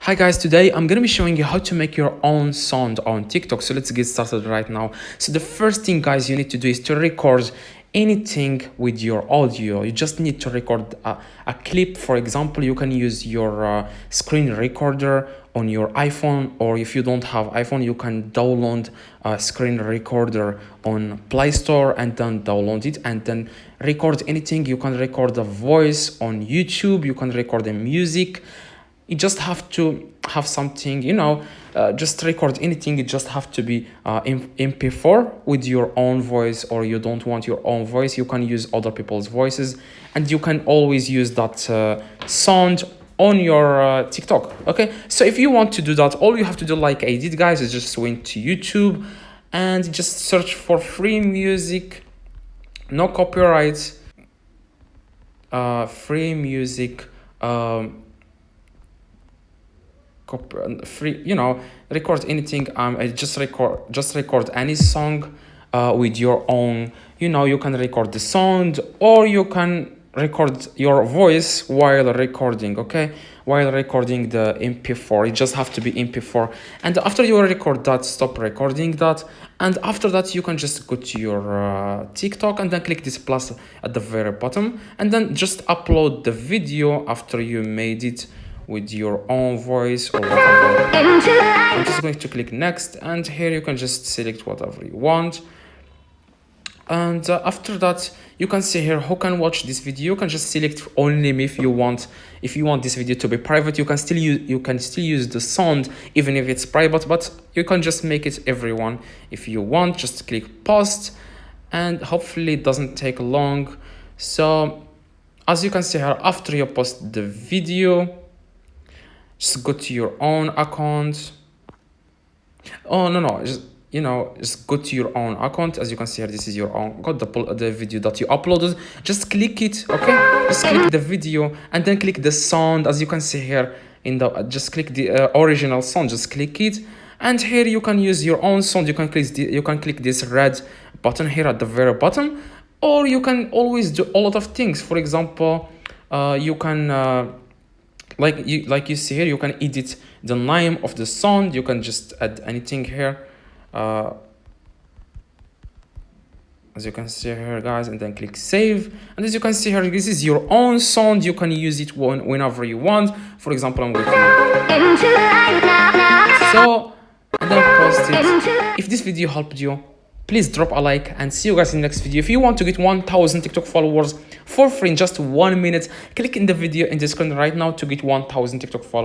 Hi guys, today I'm gonna be showing you how to make your own sound on TikTok. So let's get started right now. So the first thing guys you need to do is to record anything with your audio. You just need to record a clip. For example, you can use your screen recorder on your iPhone, or if you don't have iPhone, you can download a screen recorder on Play Store and then download it and then record anything. You can record a voice on YouTube, you can record a music. You just have to have something, just record anything. It just have to be MP4 with your own voice, or you don't want your own voice, you can use other people's voices, and you can always use that sound on your TikTok. Okay, so if you want to do that, all you have to do, like I did guys, is just went to YouTube and just search for free music, no copyright, free music, free, record anything. Just record any song with your own, you can record the sound, or you can record your voice while recording, okay, while recording the MP4. It just have to be MP4, and after you record that, stop recording that, and after that you can just go to your TikTok and then click this plus at the very bottom, and then just upload the video after you made it with your own voice or whatever. I'm just going to click next, and here you can just select whatever you want. And after that, you can see here who can watch this video. You can just select only me if you want. If you want this video to be private, you can still use the sound even if it's private, but you can just make it everyone if you want. Just click post, and hopefully it doesn't take long. So as you can see here, after you post the video, just go to your own account. Oh no, just go to your own account. As you can see here, this is your own. Got the video that you uploaded. Just click it, okay? Just click the video and then click the sound. As you can see here in the, just click the original sound. Just click it, and here you can use your own sound. You can click this red button here at the very bottom, or you can always do a lot of things. For example, you can. Like you see here, you can edit the name of the sound. You can just add anything here, as you can see here guys, and then click save. And as you can see here, this is your own sound. You can use it whenever you want. For example, I'm going to so, and then post it. If this video helped you, please drop a like, and see you guys in the next video. If you want to get 1000 TikTok followers for free in just 1 minute, click in the video in the screen right now to get 1000 TikTok followers.